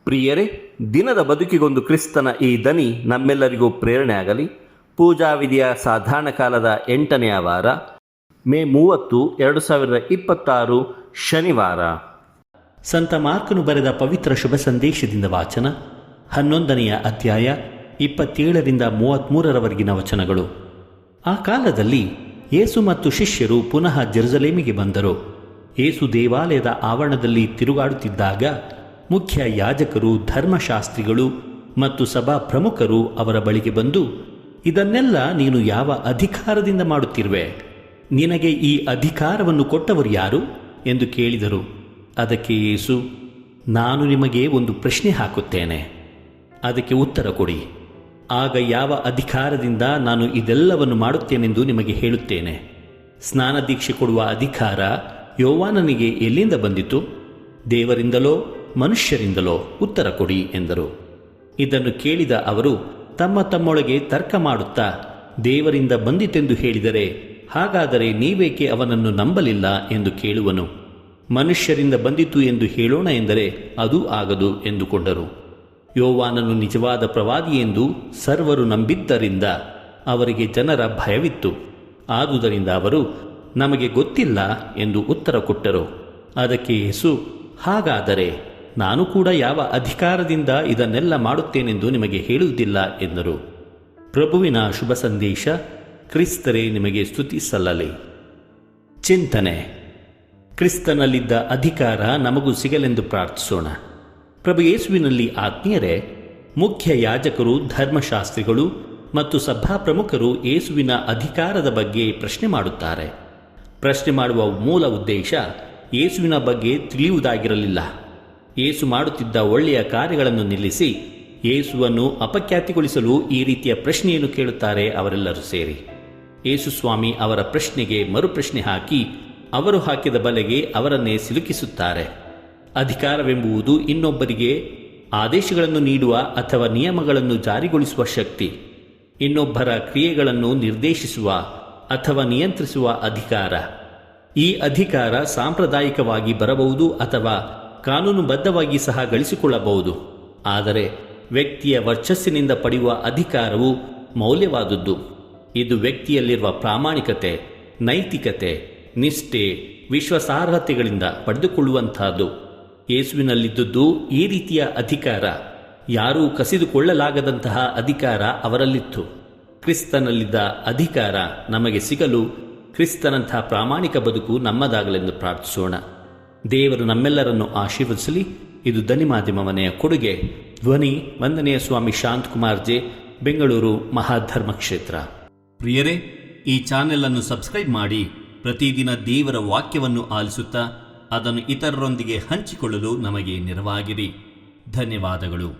ಪ್ರಿಯರೇ, ದಿನದ ಬದುಕಿಗೊಂದು ಕ್ರಿಸ್ತನ ಈ ದನಿ ನಮ್ಮೆಲ್ಲರಿಗೂ ಪ್ರೇರಣೆ ಆಗಲಿ. ಪೂಜಾ ವಿಧಿಯ ಸಾಧಾರಣ ಕಾಲದ 8ನೇ ವಾರ, ಮೇ 30, 2026 ಶನಿವಾರ. ಸಂತ ಮಾರ್ಕನು ಬರೆದ ಪವಿತ್ರ ಶುಭ ಸಂದೇಶದಿಂದ ವಾಚನ. 11ನೇ ಅಧ್ಯಾಯ 27ರಿಂದ 33ರವರೆಗಿನ ವಚನಗಳು. ಆ ಕಾಲದಲ್ಲಿ ಯೇಸು ಮತ್ತು ಶಿಷ್ಯರು ಪುನಃ ಜೆರುಸಲೇಮಿಗೆ ಬಂದರು. ಯೇಸು ದೇವಾಲಯದ ಆವರಣದಲ್ಲಿ ತಿರುಗಾಡುತ್ತಿದ್ದಾಗ ಮುಖ್ಯ ಯಾಜಕರು, ಧರ್ಮಶಾಸ್ತ್ರಿಗಳು ಮತ್ತು ಸಭಾ ಪ್ರಮುಖರು ಅವರ ಬಳಿಗೆ ಬಂದು, ಇದನ್ನೆಲ್ಲ ನೀನು ಯಾವ ಅಧಿಕಾರದಿಂದ ಮಾಡುತ್ತಿರುವೆ? ನಿನಗೆ ಈ ಅಧಿಕಾರವನ್ನು ಕೊಟ್ಟವರು ಯಾರು ಎಂದು ಕೇಳಿದರು. ಅದಕ್ಕೆ ಯೇಸು, ನಾನು ನಿಮಗೆ ಒಂದು ಪ್ರಶ್ನೆ ಹಾಕುತ್ತೇನೆ, ಅದಕ್ಕೆ ಉತ್ತರ ಕೊಡಿ. ಆಗ ಯಾವ ಅಧಿಕಾರದಿಂದ ನಾನು ಇದೆಲ್ಲವನ್ನು ಮಾಡುತ್ತೇನೆಂದು ನಿಮಗೆ ಹೇಳುತ್ತೇನೆ. ಸ್ನಾನದೀಕ್ಷೆ ಕೊಡುವ ಅಧಿಕಾರ ಯೋವಾನನಿಗೆ ಎಲ್ಲಿಂದ ಬಂದಿತು? ದೇವರಿಂದಲೋ ಮನುಷ್ಯರಿಂದಲೋ? ಉತ್ತರ ಕೊಡಿ ಎಂದರು. ಇದನ್ನು ಕೇಳಿದ ಅವರು ತಮ್ಮ ತಮ್ಮೊಳಗೆ ತರ್ಕ ಮಾಡುತ್ತಾ, ದೇವರಿಂದ ಬಂದಿತೆಂದು ಹೇಳಿದರೆ ಹಾಗಾದರೆ ನೀವೇಕೆ ಅವನನ್ನು ನಂಬಲಿಲ್ಲ ಎಂದು ಕೇಳುವನು. ಮನುಷ್ಯರಿಂದ ಬಂದಿತು ಎಂದು ಹೇಳೋಣ ಎಂದರೆ ಅದೂ ಆಗದು ಎಂದುಕೊಂಡರು. ಯೋವಾನನು ನಿಜವಾದ ಪ್ರವಾದಿ ಎಂದು ಸರ್ವರು ನಂಬಿದ್ದರಿಂದ ಅವರಿಗೆ ಜನರ ಭಯವಿತ್ತು. ಆದುದರಿಂದ ಅವರು ನಮಗೆ ಗೊತ್ತಿಲ್ಲ ಎಂದು ಉತ್ತರ ಕೊಟ್ಟರು. ಅದಕ್ಕೆ ಯೇಸು, ಹಾಗಾದರೆ ನಾನು ಕೂಡ ಯಾವ ಅಧಿಕಾರದಿಂದ ಇದನ್ನೆಲ್ಲ ಮಾಡುತ್ತೇನೆಂದು ನಿಮಗೆ ಹೇಳುವುದಿಲ್ಲ ಎಂದರು. ಪ್ರಭುವಿನ ಶುಭ ಸಂದೇಶ. ಕ್ರಿಸ್ತರೇ ನಿಮಗೆ ಸ್ತುತಿ ಸಲ್ಲಲಿ. ಚಿಂತನೆ. ಕ್ರಿಸ್ತನಲ್ಲಿದ್ದ ಅಧಿಕಾರ ನಮಗೂ ಸಿಗಲೆಂದು ಪ್ರಾರ್ಥಿಸೋಣ. ಪ್ರಭು ಯೇಸುವಿನಲ್ಲಿ ಆತ್ಮೀಯರೇ, ಮುಖ್ಯ ಯಾಜಕರು, ಧರ್ಮಶಾಸ್ತ್ರಿಗಳು ಮತ್ತು ಸಭಾ ಪ್ರಮುಖರು ಯೇಸುವಿನ ಅಧಿಕಾರದ ಬಗ್ಗೆ ಪ್ರಶ್ನೆ ಮಾಡುತ್ತಾರೆ. ಪ್ರಶ್ನೆ ಮಾಡುವ ಮೂಲ ಉದ್ದೇಶ ಯೇಸುವಿನ ಬಗ್ಗೆ ತಿಳಿಯುವುದಾಗಿರಲಿಲ್ಲ. ಯೇಸು ಮಾಡುತ್ತಿದ್ದ ಒಳ್ಳೆಯ ಕಾರ್ಯಗಳನ್ನು ನಿಲ್ಲಿಸಿ ಯೇಸುವನ್ನು ಅಪಖ್ಯಾತಿಗೊಳಿಸಲು ಈ ರೀತಿಯ ಪ್ರಶ್ನೆಯನ್ನು ಕೇಳುತ್ತಾರೆ ಅವರೆಲ್ಲರೂ ಸೇರಿ. ಯೇಸು ಸ್ವಾಮಿ ಅವರ ಪ್ರಶ್ನೆಗೆ ಮರುಪ್ರಶ್ನೆ ಹಾಕಿ ಅವರು ಹಾಕಿದ ಬಲೆಗೆ ಅವರನ್ನೇ ಸಿಲುಕಿಸುತ್ತಾರೆ. ಅಧಿಕಾರವೆಂಬುದು ಇನ್ನೊಬ್ಬರಿಗೆ ಆದೇಶಗಳನ್ನು ನೀಡುವ ಅಥವಾ ನಿಯಮಗಳನ್ನು ಜಾರಿಗೊಳಿಸುವ ಶಕ್ತಿ, ಇನ್ನೊಬ್ಬರ ಕ್ರಿಯೆಗಳನ್ನು ನಿರ್ದೇಶಿಸುವ ಅಥವಾ ನಿಯಂತ್ರಿಸುವ ಅಧಿಕಾರ. ಈ ಅಧಿಕಾರ ಸಾಂಪ್ರದಾಯಿಕವಾಗಿ ಬರಬಹುದು ಅಥವಾ ಕಾನೂನುಬದ್ಧವಾಗಿ ಸಹ ಗಳಿಸಿಕೊಳ್ಳಬಹುದು. ಆದರೆ ವ್ಯಕ್ತಿಯ ವರ್ಚಸ್ಸಿನಿಂದ ಪಡೆಯುವ ಅಧಿಕಾರವು ಮೌಲ್ಯವಾದುದು. ಇದು ವ್ಯಕ್ತಿಯಲ್ಲಿರುವ ಪ್ರಾಮಾಣಿಕತೆ, ನೈತಿಕತೆ, ನಿಷ್ಠೆ, ವಿಶ್ವಾಸಾರ್ಹತೆಗಳಿಂದ ಪಡೆದುಕೊಳ್ಳುವಂತಹದ್ದು. ಯೇಸುವಿನಲ್ಲಿದ್ದುದು ಈ ರೀತಿಯ ಅಧಿಕಾರ. ಯಾರೂ ಕಸಿದುಕೊಳ್ಳಲಾಗದಂತಹ ಅಧಿಕಾರ ಅವರಲ್ಲಿತ್ತು. ಕ್ರಿಸ್ತನಲ್ಲಿದ್ದ ಅಧಿಕಾರ ನಮಗೆ ಸಿಗಲು ಕ್ರಿಸ್ತನಂಥ ಪ್ರಾಮಾಣಿಕ ಬದುಕು ನಮ್ಮದಾಗಲೆಂದು ಪ್ರಾರ್ಥಿಸೋಣ. ದೇವರು ನಮ್ಮೆಲ್ಲರನ್ನು ಆಶೀರ್ವದಿಸಲಿ. ಇದು ಧ್ವನಿ ಮಾಧ್ಯಮ ಮನೆಯ ಕೊಡುಗೆ. ಧ್ವನಿ ವಂದನೆಯ ಸ್ವಾಮಿ ಶಾಂತಕುಮಾರ್ ಜೆ, ಬೆಂಗಳೂರು ಮಹಾಧರ್ಮ ಕ್ಷೇತ್ರ. ಪ್ರಿಯರೇ, ಈ ಚಾನೆಲ್ ಅನ್ನು ಸಬ್ಸ್ಕ್ರೈಬ್ ಮಾಡಿ ಪ್ರತಿದಿನ ದೇವರ ವಾಕ್ಯವನ್ನು ಆಲಿಸುತ್ತಾ ಅದನ್ನು ಇತರರೊಂದಿಗೆ ಹಂಚಿಕೊಳ್ಳಲು ನಮಗೆ ನೆರವಾಗಿರಿ. ಧನ್ಯವಾದಗಳು.